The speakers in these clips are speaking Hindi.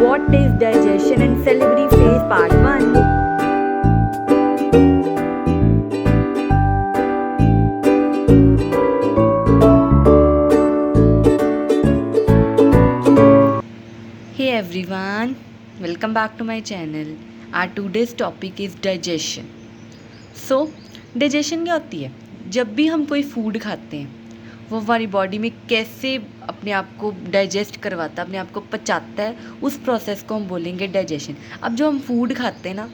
What is digestion and salivary phase part 1? Hey everyone, welcome back to my channel. Our today's topic is digestion. So, digestion क्या होती है? जब भी हम कोई फूड खाते हैं वो हमारी बॉडी में कैसे अपने आप को डाइजेस्ट करवाता है, अपने आप को पचाता है, उस प्रोसेस को हम बोलेंगे डाइजेशन। अब जो हम फूड खाते हैं ना,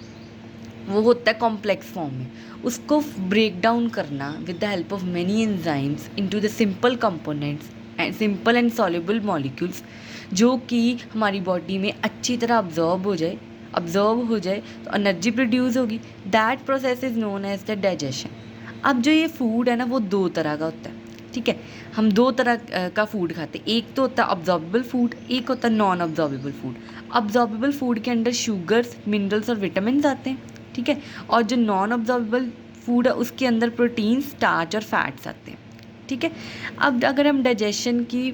वो होता है कॉम्प्लेक्स फॉर्म में। उसको ब्रेक डाउन करना with the help of many enzymes into the simple components and simple and soluble molecules, जो कि हमारी बॉडी में अच्छी तरह अब्जॉर्ब हो जाए तो एनर्जी प्रोड्यूस होगी। That process is known as the digestion. अब जो ये फूड है ना, वो दो तरह का होता है, ठीक है। हम दो तरह का फूड खाते हैं, एक तो होता है अब्जॉर्बेबल फूड, एक होता है non absorbable food. Absorbable food के अंदर शुगर्स, मिनरल्स और विटामिन आते हैं, ठीक है। और जो नॉन अब्जॉर्बेबल फूड है उसके अंदर प्रोटीन, स्टार्च और फैट्स आते हैं, ठीक है। अब अगर हम डाइजेशन की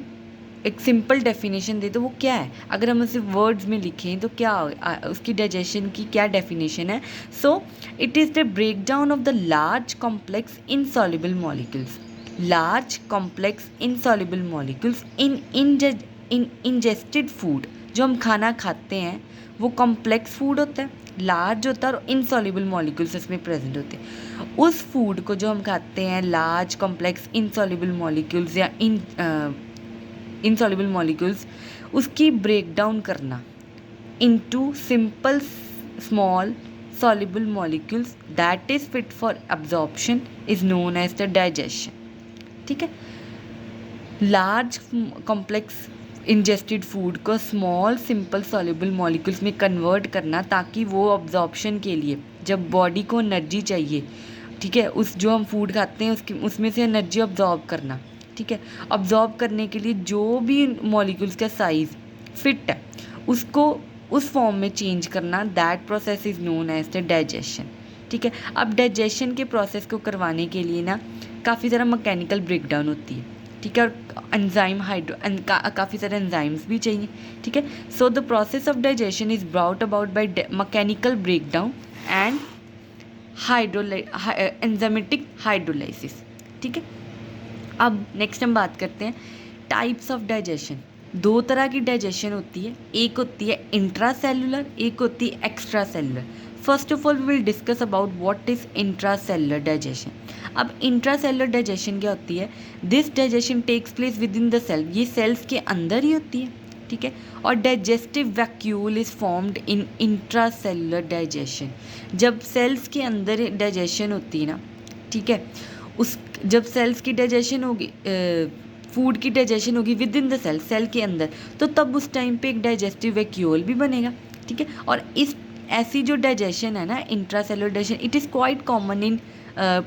एक सिंपल डेफिनेशन दे तो वो क्या है, अगर हम उसे वर्ड्स में लिखें तो क्या उसकी डाइजेशन की क्या डेफिनेशन है? So it is the break down of the large complex insoluble molecules, large complex insoluble molecules in ingested food. जो हम खाना खाते हैं वो कॉम्प्लेक्स फूड होता है, लार्ज होता है और इनसॉल्युबल मॉलिक्यूल्स इसमें प्रेजेंट होते हैं। उस फूड को जो हम खाते हैं लार्ज कॉम्प्लेक्स इनसॉल्युबल मॉलिक्यूल्स या इनसॉल्युबल मॉलिक्यूल्स, उसकी ब्रेक डाउन करना into simple small soluble molecules that is fit for absorption is known as the digestion, ठीक है। लार्ज कॉम्प्लेक्स इंजेस्टेड फूड को स्मॉल सिंपल सॉल्युबल मॉलिक्यूल्स में कन्वर्ट करना, ताकि वो अब्जॉर्प्शन के लिए जब बॉडी को एनर्जी चाहिए, ठीक है, उस जो हम फूड खाते हैं उसमें से एनर्जी अब्जॉर्ब करना, ठीक है। अब्जॉर्ब करने के लिए जो भी मॉलिक्यूल्स का साइज़ फिट है उसको उस फॉर्म में चेंज करना, that process is known as the digestion, ठीक है। अब डाइजेशन के प्रोसेस को करवाने के लिए ना काफ़ी सारा मैकेनिकल ब्रेकडाउन होती है, ठीक है, और एंजाइम काफ़ी सारे एंजाइम्स भी चाहिए, ठीक है। So the process of digestion is brought about by mechanical breakdown and enzymatic hydrolysis, ठीक है। अब नेक्स्ट हम बात करते हैं टाइप्स ऑफ डाइजेशन। दो तरह की डाइजेशन होती है, एक होती है इंट्रा सेलुलर, एक होती है extracellular. First of all we will discuss about what is intracellular digestion. अब इंट्रा सेलुलर डाइजेशन क्या होती है? This digestion takes place within the cell, ये सेल्स के अंदर ही होती है, ठीक है। और digestive vacuole is formed in intracellular digestion. जब सेल्स के अंदर डाइजेशन होती है ना, ठीक है, जब सेल्स की डाइजेशन होगी, फूड की डाइजेशन होगी विद इन द सेल के अंदर, तो तब उस टाइम पे एक डाइजेस्टिव वैक्यूल भी बनेगा, ठीक है। और इस ऐसी जो डाइजेशन है ना, intracellular digestion, it is quite common in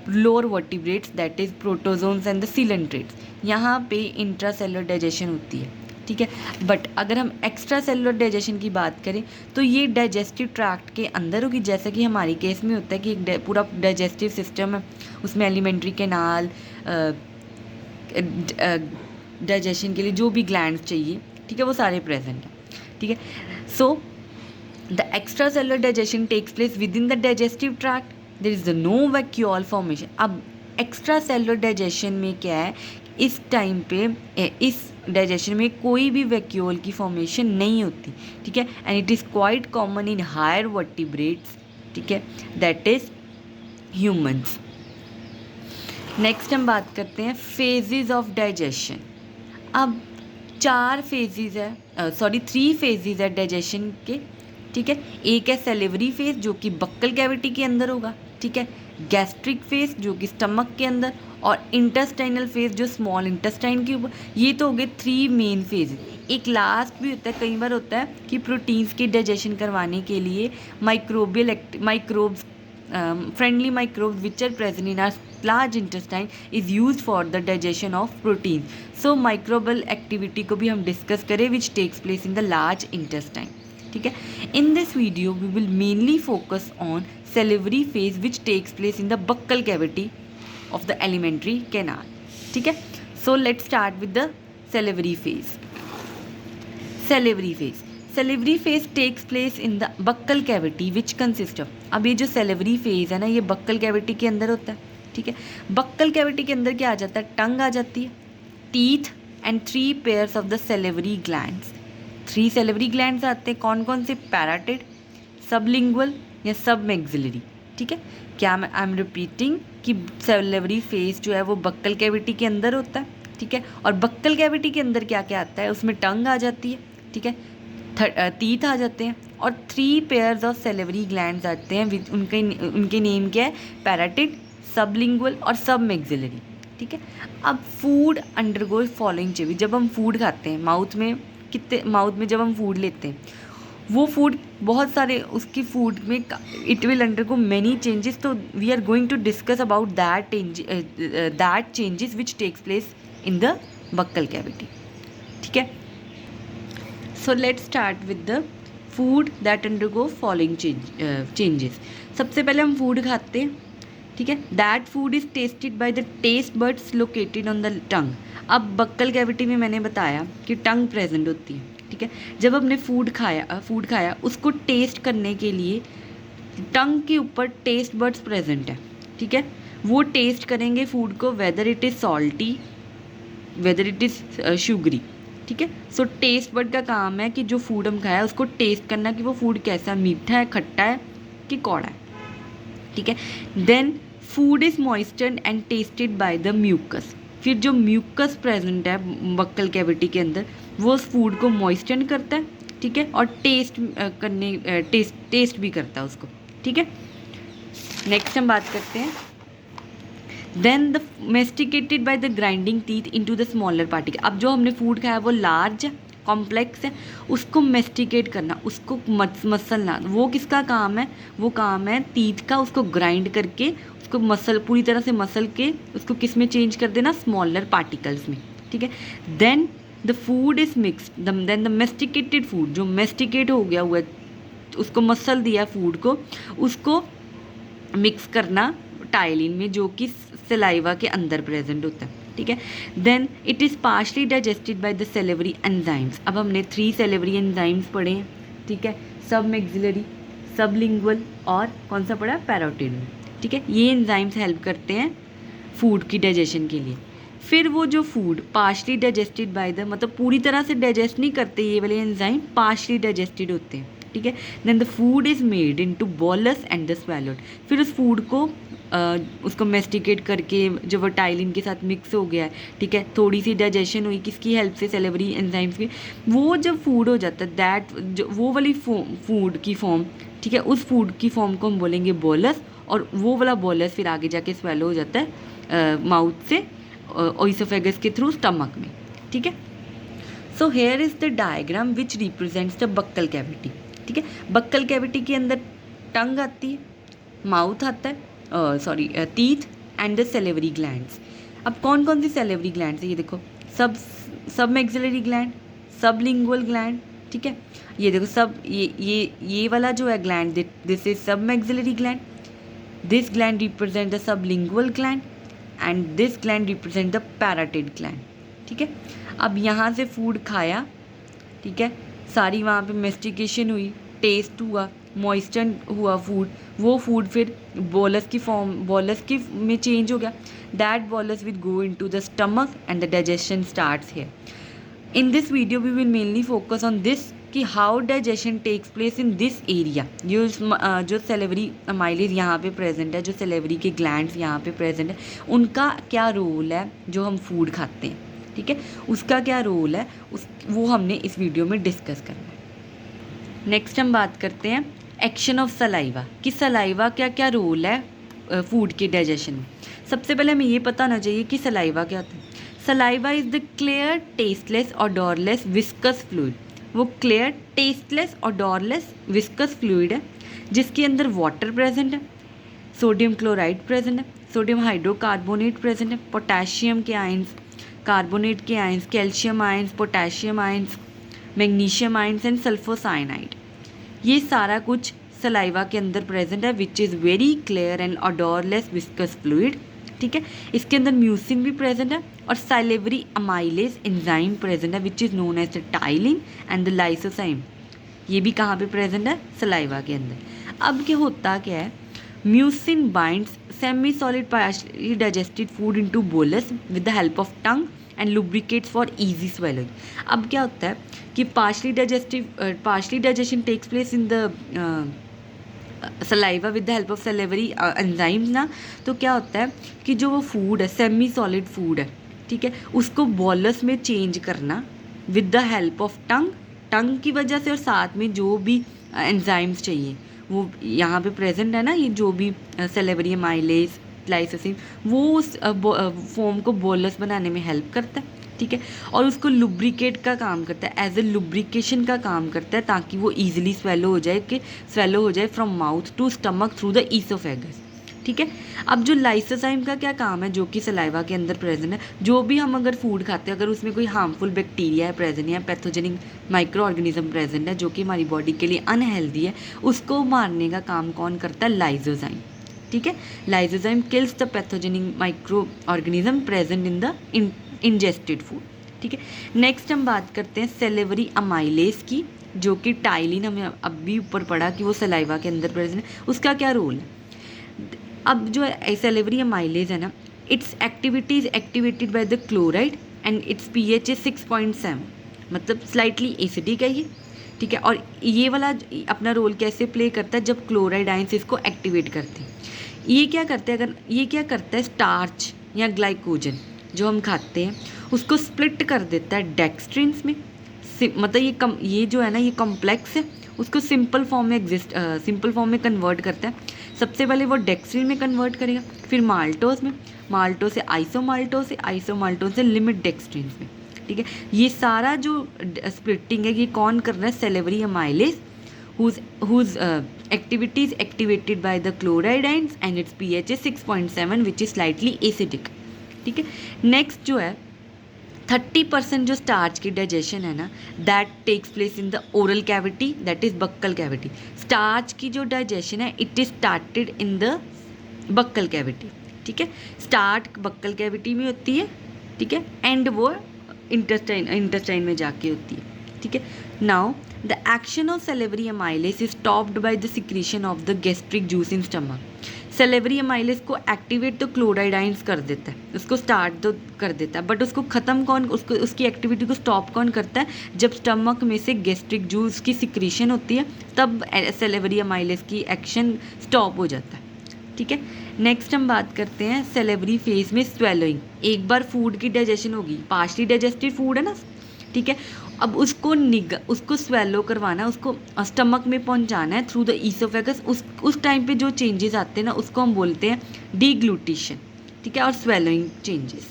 lower vertebrates, that is protozoans and the coelenterates. यहाँ पे इंट्रासेलुलर डाइजेशन होती है, ठीक है। बट अगर हम एक्स्ट्रा सेलुलर डाइजेशन की बात करें तो ये डाइजेस्टिव ट्रैक्ट के अंदर होगी, जैसा कि हमारी केस में होता है कि एक पूरा डाइजेस्टिव सिस्टम है, उसमें एलिमेंट्री कैनाल, डाइजेशन के लिए जो भी ग्लैंड्स चाहिए, ठीक है, वो सारे प्रेजेंट हैं, ठीक है। So the extracellular digestion takes place within the digestive tract, there is the no vacuole formation. अब एक्स्ट्रा सेलुलर डाइजेशन में क्या है, इस टाइम पे इस डाइजेशन में कोई भी वैक्यूल की फॉर्मेशन नहीं होती, ठीक है। And it is quite common in higher vertebrates, ठीक है, दैट इज ह्यूमंस। नेक्स्ट हम बात करते हैं फेजेस ऑफ डाइजेशन। अब 3 फेजेस है डाइजेशन के, ठीक है। एक है सेलिवरी फेज जो कि बक्कल कैविटी के अंदर होगा, ठीक है, गैस्ट्रिक फेज जो कि स्टमक के अंदर, और इंटेस्टाइनल फेज जो स्मॉल इंटेस्टाइन के ऊपर। ये तो हो गए 3 मेन फेज। एक लास्ट भी होता है, कई बार होता है कि प्रोटीन्स की डाइजेशन करवाने के लिए friendly microbes which are present in our large intestine is used for the digestion of protein. So microbial activity को भी हम discuss करें which takes place in the large intestine, ठीक है। In this video we will mainly focus on salivary phase which takes place in the buccal cavity of the alimentary canal, ठीक है। So let's start with the salivary phase. Salivary phase. Salivary phase takes place in the buccal cavity which consist of, अब ये जो सेलेवरी फेज है ना ये बक्कल कैविटी के अंदर होता है, ठीक है। बक्कल कैविटी के अंदर क्या आ जाता है, टंग आ जाती है, teeth and 3 pairs of the salivary glands. 3 salivary glands आते हैं, कौन कौन से, पैराटिड, सबलिंगुअल या सब मैक्सिलरी, ठीक है। क्या मैं आई एम रिपीटिंग कि सेलेवरी फेज जो है वो बक्कल कैविटी के अंदर होता है, ठीक है। और बक्कल कैविटी के अंदर क्या क्या आता है, उसमें टंग आ जाती है, ठीक है, टीथ आ जाते हैं और 3 पेयर्स ऑफ सेलेवरी ग्लैंड्स आते हैं, उनके नेम क्या है, पैराटिड, सबलिंगुअल और सब मैक्सिलरी, ठीक है। अब फूड अंडरगोज फॉलोइंग चेंजेस, जब हम फूड खाते हैं माउथ में जब हम फूड लेते हैं वो फूड बहुत सारे उसकी फूड में it will undergo many changes, तो we are going to discuss about that changes which takes place in the buccal cavity, ठीक है। So let's start with the food that undergo following changes. सबसे पहले हम फूड खाते हैं, ठीक है। That food is tested by the taste buds located on the tongue. अब बक्कल कैविटी में मैंने बताया कि टंग प्रेजेंट होती है, ठीक है। जब हमने फूड खाया उसको टेस्ट करने के लिए टंग के ऊपर टेस्ट बड्स प्रेजेंट है, ठीक है। वो टेस्ट करेंगे फूड को, whether it is salty, whether it is sugary, ठीक है। सो टेस्ट बड का काम है कि जो फूड हम खाया उसको टेस्ट करना कि वो फूड कैसा, मीठा है, खट्टा है कि कौड़ा है, ठीक है। Then food is moistured and tested by the mucus. फिर जो म्यूकस प्रेजेंट है बक्कल कैविटी के अंदर वो उस फूड को मॉइस्चर करता है, ठीक है, और टेस्ट भी करता है उसको, ठीक है। नेक्स्ट हम बात करते हैं, then the masticated by the grinding teeth into the smaller particle. अब जो हमने फूड खाया वो लार्ज कॉम्प्लेक्स है, उसको मेस्टिकेट करना, उसको मसलना, वो किसका काम है, वो काम है टीथ का, उसको ग्राइंड करके उसको पूरी तरह से मसल के उसको किस में चेंज कर देना, स्मॉलर पार्टिकल्स में, ठीक है। Then the food is mixed, then the masticated food, जो मेस्टिकेट हो गया हुआ है उसको मसल दिया फूड को, उसको मिक्स करना टाइलिन में जो कि सलाइवा के अंदर प्रेजेंट होता है, ठीक है। Then it is partially digested by the salivary enzymes. अब हमने 3 सेलेवरी एंजाइम्स पढ़े हैं, ठीक है, सब मैक्सिलरी, सबलिंगुअल और कौन सा पढ़ा, पैराटिड में, ठीक है। ये एंजाइम्स हेल्प करते हैं फूड की डाइजेशन के लिए। फिर वो जो food partially digested by the, मतलब पूरी तरह से डाइजेस्ट नहीं करते ये वाले एंजाइम, पार्शली डाइजेस्टेड होते हैं, ठीक है। Then the food is made into bolus and the swallowed. फिर उस फूड को उसको मेस्टिकेट करके जो वो टाइलिन के साथ मिक्स हो गया है, ठीक है, थोड़ी सी डाइजेशन हुई किसकी हेल्प से, सेलेवरी एंजाइम्स की, वो जब फूड हो जाता है दैट जो वो वाली फूड की फॉर्म, ठीक है, उस फूड की फॉर्म को हम बोलेंगे बोलस, और वो वाला बोलस फिर आगे जाके स्वेलो हो जाता है माउथ से ओइसोफेगस के थ्रू स्टमक में, ठीक है। So here is the diagram which represents the buccal cavity, ठीक है। बक्कल कैविटी के अंदर टंग आती है, माउथ आता है, teeth and the salivary glands. अब कौन कौन सी सेलेवरी ग्लैंड्स है, ये देखो, सब मैक्सिलरी ग्लैंड, सबलिंगुअल ग्लैंड, ठीक है। ये देखो ये वाला जो है gland, this is submaxillary gland, this gland represent the sublingual gland and this gland represent the parotid gland, ठीक है। अब यहाँ से फूड खाया, ठीक है, सारी वहाँ पे मेस्टिकेशन हुई, टेस्ट हुआ, मॉइस्चर हुआ फूड, वो फूड फिर बोलस की में चेंज हो गया, that bolus will go into the stomach and the digestion starts here. In this video we will mainly focus on this कि how digestion takes place in this area. जो सेलेवरी अमाइलेज यहाँ पे प्रेजेंट है, जो सेलेवरी के ग्लैंड्स यहाँ पे प्रेजेंट है, उनका क्या रोल है जो हम फूड खाते हैं, ठीक है, उसका क्या रोल है वो हमने इस वीडियो में डिस्कस करना है। नेक्स्ट हम बात करते हैं एक्शन ऑफ सलाइवा, कि सलाइवा क्या क्या रोल है फूड के डाइजेशन में। सबसे पहले हमें ये पता होना चाहिए कि सलाइवा क्या होता है। Saliva is the clear tasteless odourless viscous fluid. वो clear tasteless odourless viscous fluid है जिसके अंदर वाटर प्रेजेंट है, सोडियम क्लोराइड प्रेजेंट है, सोडियम हाइड्रोकार्बोनेट प्रेजेंट है, पोटेशियम के आयंस, कार्बोनेट के ions, calcium ions, potassium ions, magnesium ions and sulphocyanide. ये सारा कुछ सलाइवा के अंदर प्रेजेंट है which is very clear and odourless viscous fluid, ठीक है। इसके अंदर म्यूसिन भी प्रेजेंट है और साइलेवरी अमाइलेज एंजाइम प्रेजेंट है which is known as the ptyalin and the lysozyme. ये भी कहाँ पे प्रेजेंट है, सलाइवा के अंदर। अब क्या है, mucin binds semi solid partially digested food into bolus with the help of tongue and lubricates for easy swallowing. अब क्या होता है कि partially digestion takes place in the saliva with the help of salivary enzymes ना। तो क्या होता है कि जो वो फूड है, सेमी सॉलिड फूड है, ठीक है, उसको बॉलस में चेंज करना विद द हेल्प ऑफ टंग की वजह से, और साथ में जो भी एंजाइम्स चाहिए वो यहाँ पे प्रेजेंट है ना, ये जो भी सेलेवरी एमाइलेज लाइसोसिन, वो उस फॉर्म को बोलस बनाने में हेल्प करता है, ठीक है, और उसको लुब्रिकेट का काम करता है, एज ए लुब्रिकेशन का काम करता है, ताकि वो ईजिली स्वेलो हो जाए from mouth to stomach through the oesophagus, ठीक है। अब जो लाइसोजाइम का क्या काम है, जो कि सलाइवा के अंदर प्रेजेंट है, जो भी हम अगर फूड खाते हैं, अगर उसमें कोई हार्मफुल बैक्टीरिया है प्रेजेंट या पैथोजेनिक माइक्रो ऑर्गेनिज्म प्रेजेंट है जो कि हमारी बॉडी के लिए अनहेल्दी है, उसको मारने का काम कौन करता है, लाइसोजाइम, ठीक है। Lysozyme kills the pathogenic micro organism present in the ingested food, ठीक है। नेक्स्ट हम बात करते हैं सेलेवरी अमाइलेज की, जो कि टाइलिन हमें अब भी ऊपर पढ़ा कि वो सलाइवा के अंदर प्रेजेंट है, उसका क्या रोल है। अब जो सेलेवरी अमाइलेज है ना, it's activity is activated by the chloride and it's pH is 6.7, मतलब स्लाइटली एसिडिक है ये, ठीक है। और ये वाला अपना रोल कैसे प्ले करता है, जब क्लोराइड आयंस इसको एक्टिवेट करते हैं। ये क्या करता है, स्टार्च या ग्लाइकोजन जो हम खाते हैं उसको स्प्लिट कर देता है डेक्स्ट्रिन्स में, मतलब ये जो है ना, ये कॉम्प्लेक्स है, उसको सिंपल फॉर्म में कन्वर्ट करता है। सबसे पहले वो डेक्स्ट्रिन में कन्वर्ट करेगा, फिर माल्टोज में, माल्टोज से आइसोमाल्टोज से लिमिट डेक्स्ट्रिन्स में, ठीक है। ये सारा जो स्प्लिटिंग है ये कौन कर रहा है, salivary amylase whose activity is activated by the chloride ions and its pH is 6.7 which is slightly acidic, ठीक है। नेक्स्ट जो है 30% जो स्टार्च की डाइजेशन है ना, that takes place in the oral cavity, that is buccal cavity. Starch की जो डाइजेशन है it is started in the buccal cavity, ठीक है। स्टार्ट बक्कल कैविटी में होती है, ठीक है, एंड वो इंटेस्टाइन में जाके होती है, ठीक है। Now the action of salivary amylase is stopped by the secretion of the gastric juice in stomach. Salivary amylase को एक्टिवेट तो क्लोराइड आयंस कर देता है, उसको स्टार्ट तो कर देता है, बट उसको ख़त्म कौन, उसको उसकी एक्टिविटी को स्टॉप कौन करता है, जब स्टमक में से गैस्ट्रिक जूस की सिक्रीशन होती है तब सेलेवरी अमाइलेज की एक्शन स्टॉप हो जाता है, ठीक है। नेक्स्ट हम बात करते हैं सेलेवरी फेज में स्वेलोइंग। एक बार फूड की डाइजेशन होगी, पार्शली डाइजेस्टेड फूड है ना, ठीक है, अब उसको स्वेलो करवाना, उसको स्टमक में पहुंचाना है थ्रू द ईसोफेगस। उस टाइम पे जो चेंजेस आते हैं ना उसको हम बोलते हैं डीग्लूटिशन, ठीक है, और स्वेलोइंग चेंजेस।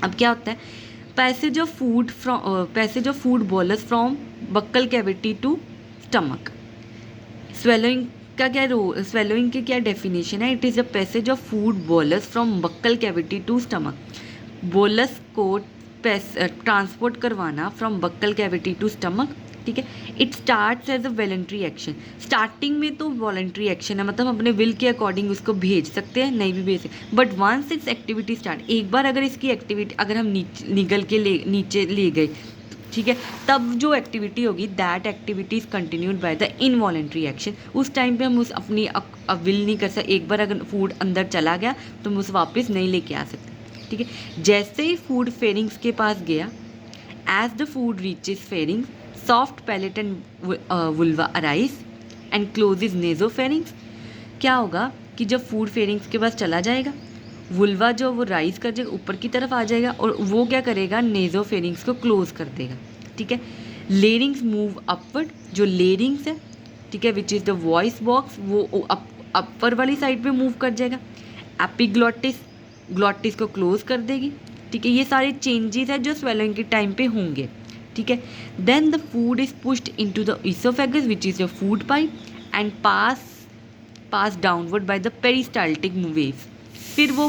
अब क्या होता है, passage of food bolus from buccal cavity to stomach. Swallowing की क्या डेफिनेशन है, it is a passage of food bolus from buccal cavity to stomach. Bolus को ट्रांसपोर्ट करवाना from buccal cavity to stomach, ठीक है। It starts as a voluntary action. Starting में तो वॉलंटरी एक्शन है, मतलब अपने विल के अकॉर्डिंग उसको भेज सकते हैं, नहीं भी भेज सकते, but once its activity start, एक बार अगर इसकी एक्टिविटी अगर हम निगल के नीचे ले गए, ठीक है, तब जो एक्टिविटी होगी that activity is continued by the involuntary action. उस टाइम पे हम उस अपनी विल नहीं कर सकते, एक बार अगर फूड अंदर चला गया तो हम उसे वापस नहीं लेके आ सकते, ठीक है। जैसे ही फूड फेरिंग्स के पास गया, as the food reaches pharynx, soft palate and uvula arise and closes nasopharynx. क्या होगा कि जब फूड फेरिंग्स के पास चला जाएगा, वुल्वा जो वो राइज कर जाएगा, ऊपर की तरफ आ जाएगा, और वो क्या करेगा, नेजोफेरिंग्स को क्लोज कर देगा, ठीक है। लेरिंग्स मूव अपवर्ड, जो लेरिंग्स है, ठीक है, which is the voice box, वो अपर वाली साइड पे मूव कर जाएगा। ग्लॉटिस को क्लोज कर देगी, ठीक है। ये सारे चेंजेस है जो स्वेलोइंग के टाइम पे होंगे, ठीक है। Then the food is pushed into the oesophagus which is your food pipe and pass downward by the peristaltic waves. फिर वो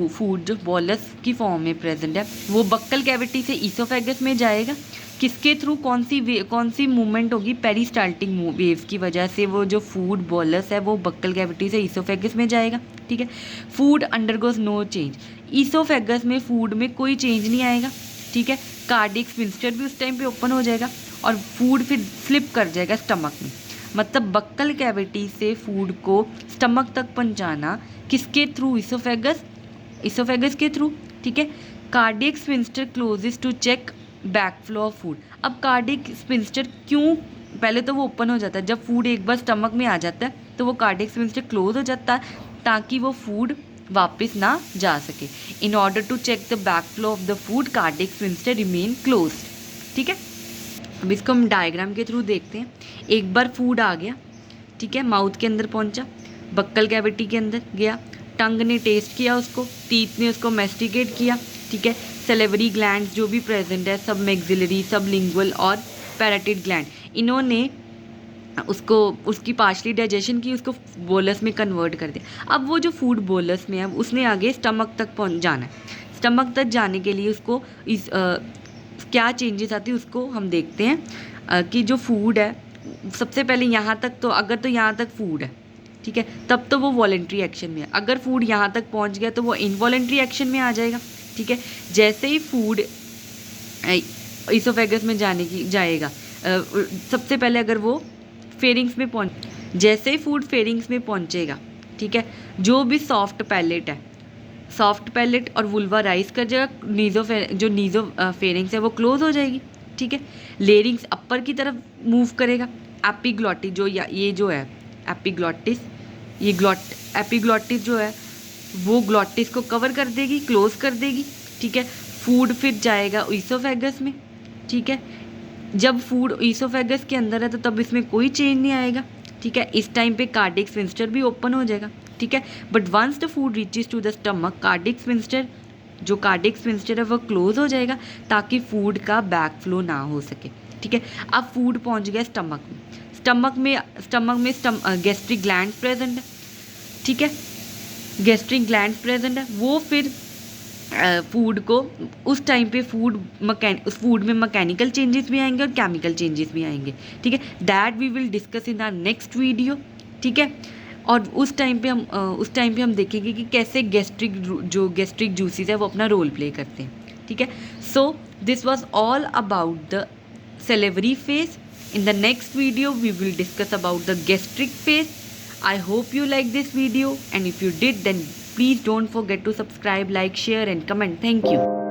फूड जो बोलस की फॉर्म में प्रेजेंट है वो बक्कल कैविटी से ईसोफेगस में जाएगा। किसके थ्रू, कौन सी मूवमेंट होगी, पेरिस्टाल्टिक वेव्स की वजह से वो जो फूड बोलस है वो बक्कल कैविटी से ईसोफेगस में जाएगा, ठीक है। Food undergoes no change, oesophagus में फूड में कोई चेंज नहीं आएगा, ठीक है। कार्डियक स्फिंक्टर भी उस टाइम पे ओपन हो जाएगा और फूड फिर फ्लिप कर जाएगा स्टमक में। मतलब बक्कल कैविटी से फूड को स्टमक तक पहुंचाना किसके थ्रू? इसोफेगस के थ्रू, ठीक है। Cardiac sphincter closes to check backflow of food. अब कार्डियक स्फिंक्टर क्यों? पहले तो वो ओपन हो जाता है, जब फूड एक बार स्टमक में आ जाता है तो वो कार्डियक स्फिंक्टर क्लोज हो जाता है ताकि वो फूड वापस ना जा सके। In order to check the backflow of the food cardiac sphincter remain close, ठीक है। अब इसको हम डायग्राम के थ्रू देखते हैं। एक बार फूड आ गया, ठीक है, माउथ के अंदर पहुंचा, बक्कल कैविटी के अंदर गया, टंग ने टेस्ट किया उसको, टीथ ने उसको मैस्टिकेट किया, ठीक है। सेलेवरी ग्लैंड्स जो भी प्रेजेंट है, सब मैक्सिलरी, सब लिंगुअल और पैराटिड ग्लैंड, इन्होंने उसको उसकी पार्शली डाइजेशन की, उसको बोलस में कन्वर्ट कर दिया। अब वो जो फूड बोलस में है उसने आगे स्टमक तक पहुंच जाना है। स्टमक तक जाने के लिए उसको क्या चेंजेस आती है उसको हम देखते हैं। कि जो फूड है सबसे पहले यहाँ तक, तो अगर तो यहाँ तक फूड है, ठीक है, तब तो वो वॉलेंट्री एक्शन में है। अगर फूड यहाँ तक पहुँच गया तो वो इनवॉलेंट्री एक्शन में आ जाएगा, ठीक है। जैसे ही फूड इसोफेगस में जाएगा, सबसे पहले अगर वो फेरिंग्स में जैसे ही फूड फेरिंग्स में पहुंचेगा, ठीक है, जो भी सॉफ्ट पैलेट है, सॉफ्ट पैलेट और वुल्वा राइज कर जाएगा, जो नीजो फेरिंग्स है वो क्लोज हो जाएगी, ठीक है। लेरिंग्स अपर की तरफ मूव करेगा। एपिग्लॉटिस जो ये जो है एपिग्लॉटिस, एपिग्लॉटिस जो है वो ग्लॉटिस को कवर कर देगी, क्लोज कर देगी, ठीक है। फूड फिर जाएगा ईसोफेगस में, ठीक है। जब फूड ईसोफेगस के अंदर है तो तब इसमें कोई चेंज नहीं आएगा, ठीक है। इस टाइम पे कार्डियक स्फिंक्टर भी ओपन हो जाएगा, ठीक है। But once the food reaches to the stomach, cardiac sphincter है वो क्लोज हो जाएगा ताकि फूड का बैक फ्लो ना हो सके, ठीक है। अब फूड पहुंच गया स्टमक में गैस्ट्रिक ग्लैंड प्रेजेंट है, ठीक है। गैस्ट्रिक ग्लैंड प्रेजेंट है, वो फिर फूड को उस टाइम पे उस फूड में मैकेनिकल चेंजेस भी आएंगे और केमिकल चेंजेस भी आएंगे, ठीक है। That we will discuss in our next video, ठीक है। और उस टाइम पे हम देखेंगे कि कैसे गैस्ट्रिक जूसेस है वो अपना रोल प्ले करते हैं, ठीक है। So this was all about the salivary phase. In the next video, we will discuss about the gastric phase. I hope you like this video, and if you did, then please don't forget to subscribe, like, share and comment. Thank you.